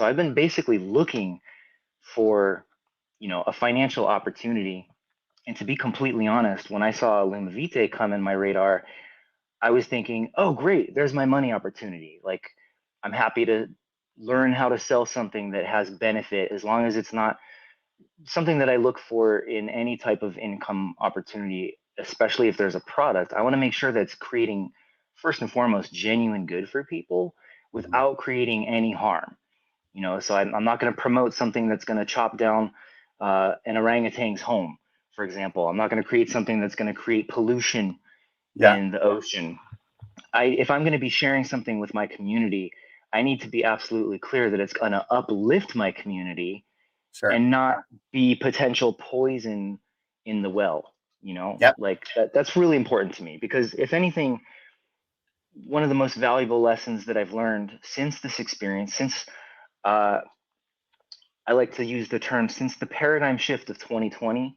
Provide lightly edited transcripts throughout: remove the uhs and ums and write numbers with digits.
So I've been basically looking for, a financial opportunity. And to be completely honest, when I saw LumiVitae come in my radar, I was thinking, oh, great, there's my money opportunity. Like, I'm happy to learn how to sell something that has benefit as long as it's not something that I look for in any type of income opportunity, especially if there's a product. I want to make sure that it's creating, first and foremost, genuine good for people Mhm. without creating any harm. So I'm not going to promote something that's going to chop down an orangutan's home, for example. I'm not going to create something that's going to create pollution Yeah, in the ocean. If I'm going to be sharing something with my community, I need to be absolutely clear that it's going to uplift my community sure. and not be potential poison in the well. Yep. Like that's really important to me because if anything, one of the most valuable lessons that I've learned since this experience, since uh, I like to use the term since the paradigm shift of 2020,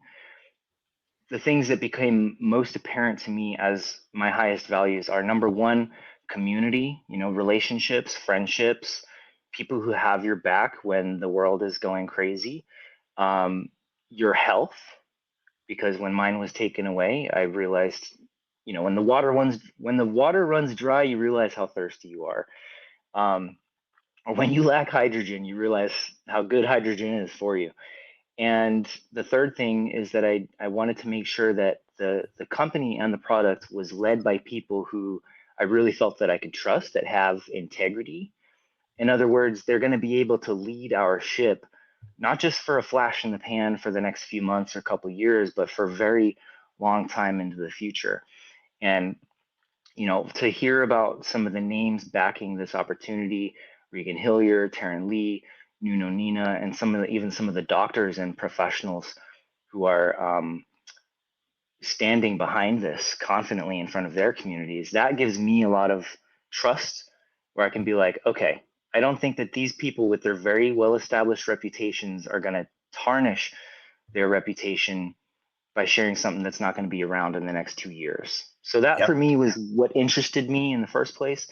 the things that became most apparent to me as my highest values are number one, community, relationships, friendships, people who have your back when the world is going crazy, um, your health, because when mine was taken away, I realized, when the water runs dry, you realize how thirsty you are. Um, or when you lack hydrogen, you realize how good hydrogen is for you. And the third thing is that I wanted to make sure that the company and the product was led by people who I really felt that I could trust, that have integrity. In other words, they're going to be able to lead our ship, not just for a flash in the pan for the next few months or couple years, but for a very long time into the future. And to hear about some of the names backing this opportunity, Regan Hillier, Taryn Lee, Nuno Nina, and even some of the doctors and professionals who are standing behind this confidently in front of their communities, that gives me a lot of trust where I can be like, okay, I don't think that these people with their very well established reputations are going to tarnish their reputation by sharing something that's not going to be around in the next 2 years. So that for Yep. me was what interested me in the first place.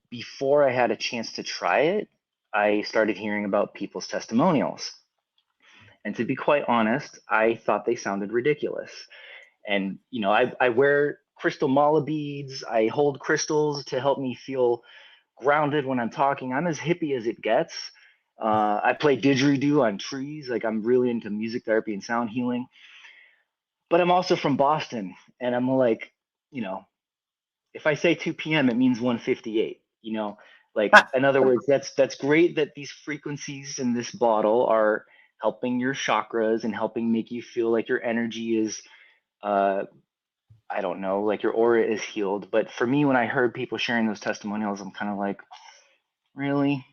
Before I had a chance to try it, I started hearing about people's testimonials. And to be quite honest, I thought they sounded ridiculous. And, I wear crystal mala beads, I hold crystals to help me feel grounded when I'm talking. I'm as hippie as it gets. I play didgeridoo on trees. Like I'm really into music therapy and sound healing. But I'm also from Boston, and I'm like, you know, if I say 2 p.m., it means 1:58. Like in other words, that's great that these frequencies in this bottle are helping your chakras and helping make you feel like your energy is, uh, I don't know, like your aura is healed. But for me, when I heard people sharing those testimonials, I'm kind of like, really,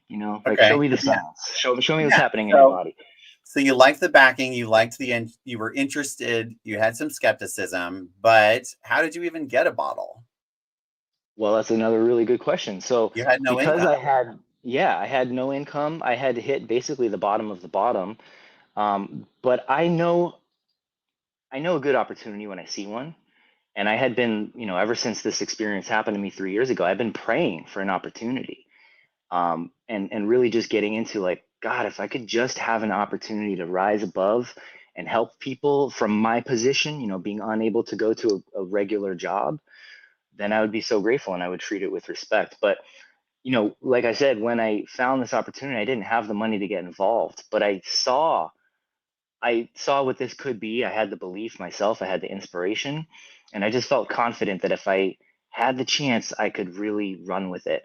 like show Okay. me the Yeah. signs, show me what's Yeah. happening in your So body. so you liked the backing, you liked you were interested, you had some skepticism, but how did you even get a bottle? Well, that's another really good question. So You had no because income. I had no income, I had to hit basically the bottom of the bottom. But I know a good opportunity when I see one. And I had been, ever since this experience happened to me 3 years ago, I've been praying for an opportunity. And really just getting into like, God, if I could just have an opportunity to rise above and help people from my position, being unable to go to a regular job, then I would be so grateful and I would treat it with respect. But like I said, when I found this opportunity, I didn't have the money to get involved, but I saw what this could be. I had the belief myself, I had the inspiration, and I just felt confident that if I had the chance, I could really run with it.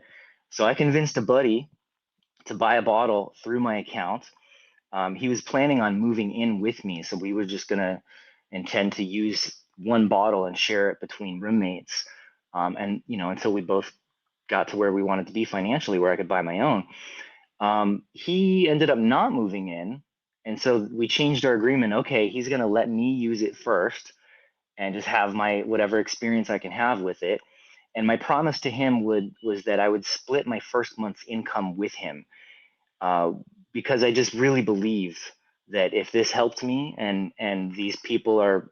So I convinced a buddy to buy a bottle through my account. He was planning on moving in with me, so we were just gonna intend to use one bottle and share it between roommates, and until we both got to where we wanted to be financially, where I could buy my own. He ended up not moving in, and so we changed our agreement. Okay, he's gonna let me use it first and just have my whatever experience I can have with it. And my promise to him was that I would split my first month's income with him, uh, because I just really believe that if this helped me and these people are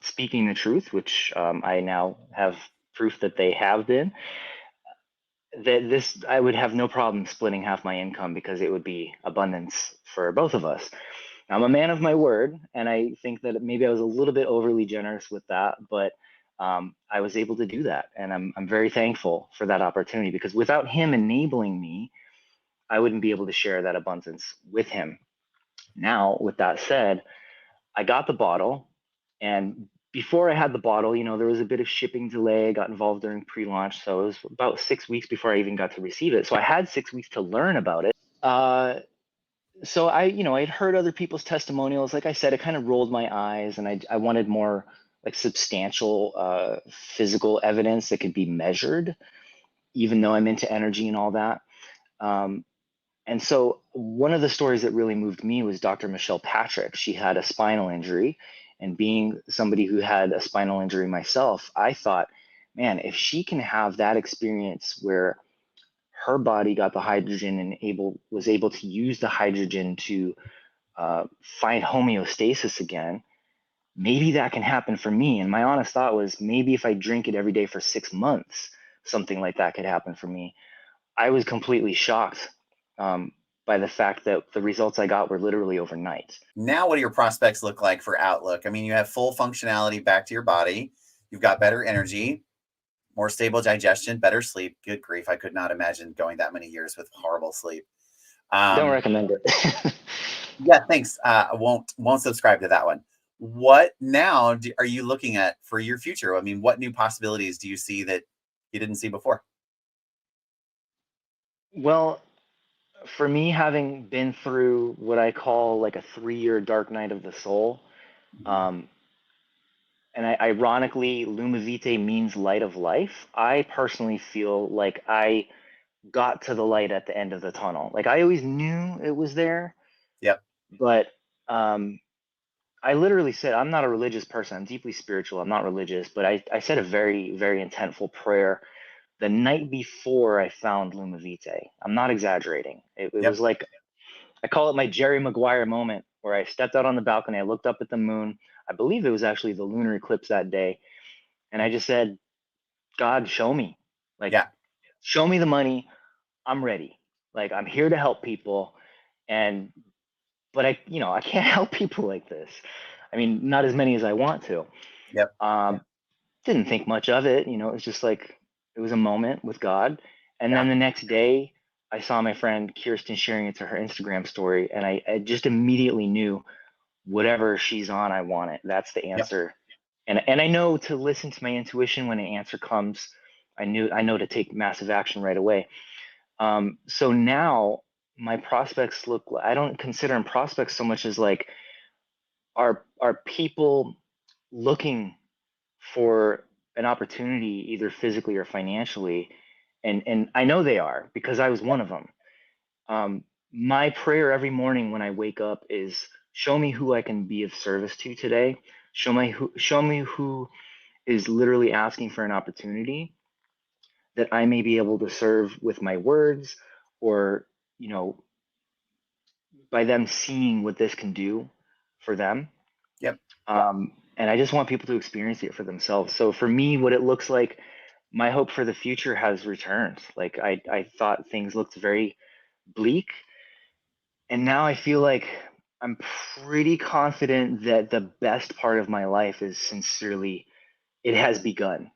speaking the truth, which I now have proof that they have been, that this I would have no problem splitting half my income because it would be abundance for both of us. I'm a man of my word, and I think that maybe I was a little bit overly generous with that, but I was able to do that, and I'm very thankful for that opportunity because without him enabling me, I wouldn't be able to share that abundance with him. Now, with that said, I got the bottle, and before I had the bottle, there was a bit of shipping delay. I got involved during pre-launch, so it was about 6 weeks before I even got to receive it. So I had 6 weeks to learn about it. So I'd heard other people's testimonials. Like I said, it kind of rolled my eyes, and I wanted more like substantial physical evidence that could be measured, even though I'm into energy and all that. And so one of the stories that really moved me was Dr. Michelle Patrick. She had a spinal injury, and being somebody who had a spinal injury myself, I thought, man, if she can have that experience where her body got the hydrogen and was able to use the hydrogen to find homeostasis again, maybe that can happen for me. And my honest thought was maybe if I drink it every day for 6 months, something like that could happen for me. I was completely shocked by the fact that the results I got were literally overnight. Now, what do your prospects look like for outlook? I mean, you have full functionality back to your body. You've got better energy, more stable digestion, better sleep. Good grief. I could not imagine going that many years with horrible sleep. Don't recommend it. Yeah, thanks. I won't subscribe to that one. What now are you looking at for your future? I mean, what new possibilities do you see that you didn't see before? Well, for me, having been through what I call like a 3-year dark night of the soul, um, ironically, LumiVitae means light of life. I personally feel like I got to the light at the end of the tunnel. Like I always knew it was there, Yep. but I literally said, I'm not a religious person. I'm deeply spiritual. I'm not religious, but I said a very, very intentful prayer the night before I found LumiVitae. I'm not exaggerating. It Yep. was like, I call it my Jerry Maguire moment where I stepped out on the balcony. I looked up at the moon. I believe it was actually the lunar eclipse that day. And I just said, God, show me. Like, Yeah. show me the money. I'm ready. Like, I'm here to help people. But I can't help people like this. I mean, not as many as I want to. Yep. Didn't think much of it. It was just like, it was a moment with God. And Yeah. then the next day, I saw my friend Kirsten sharing it to her Instagram story. And I just immediately knew whatever she's on, I want it. That's the Yep. answer. And I know to listen to my intuition when an answer comes. I know to take massive action right away. So now my prospects look, I don't consider them prospects so much as like, are people looking for an opportunity either physically or financially? And I know they are because I was one of them. My prayer every morning when I wake up is show me who I can be of service to today. Show me who is literally asking for an opportunity that I may be able to serve with my words, or by them seeing what this can do for them. Yep. And I just want people to experience it for themselves. So for me, what it looks like, my hope for the future has returned. Like I thought things looked very bleak, and now I feel like I'm pretty confident that the best part of my life is sincerely, it has begun.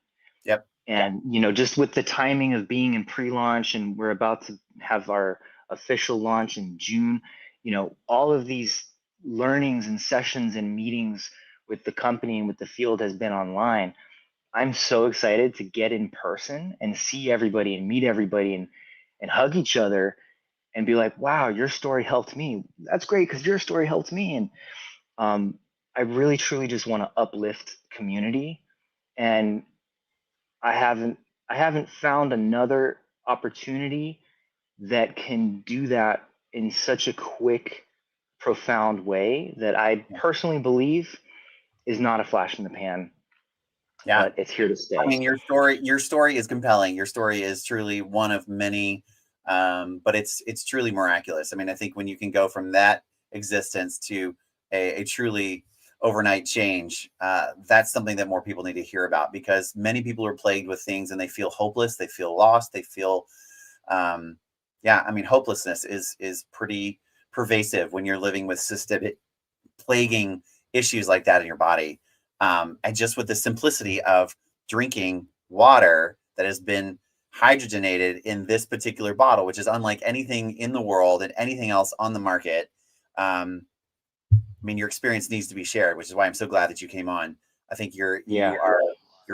Yep. And just with the timing of being in pre-launch, and we're about to have our official launch in June, all of these learnings and sessions and meetings with the company and with the field has been online. I'm so excited to get in person and see everybody and meet everybody and hug each other and be like, wow, your story helped me. That's great because your story helped me. And I really truly just want to uplift community. And I haven't found another opportunity that can do that in such a quick, profound way that I personally believe is not a flash in the pan, Yeah. but it's here to stay. I mean, your story is compelling. Your story is truly one of many, but it's truly miraculous. I mean, I think when you can go from that existence to a truly overnight change, that's something that more people need to hear about, because many people are plagued with things and they feel hopeless, they feel lost, they feel Yeah, I mean, hopelessness is pretty pervasive when you're living with systemic plaguing issues like that in your body. And just with the simplicity of drinking water that has been hydrogenated in this particular bottle, which is unlike anything in the world and anything else on the market. I mean, your experience needs to be shared, which is why I'm so glad that you came on. I think you're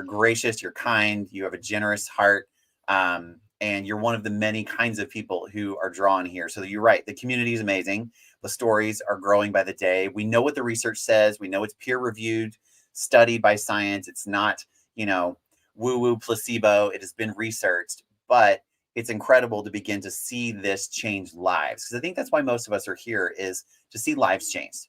gracious, you're kind, you have a generous heart, and you're one of the many kinds of people who are drawn here. So you're right, the community is amazing. The stories are growing by the day. We know what the research says. We know it's peer reviewed, studied by science. It's not, woo-woo placebo. It has been researched, but it's incredible to begin to see this change lives. Because I think that's why most of us are here, is to see lives changed.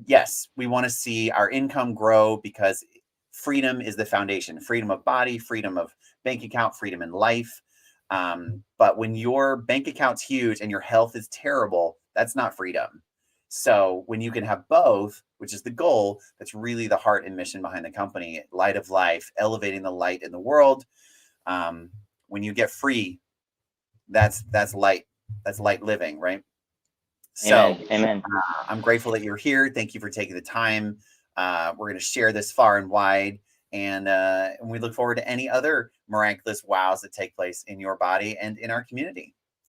Yes, we want to see our income grow because freedom is the foundation. Freedom of body, freedom of bank account, freedom in life. But when your bank account's huge and your health is terrible, that's not freedom. So when you can have both, which is the goal, that's really the heart and mission behind the company, light of life, elevating the light in the world. When you get free, that's light. That's light living, right? So Amen. I'm grateful that you're here. Thank you for taking the time. We're going to share this far and wide. And we look forward to any other miraculous wows that take place in your body and in our community.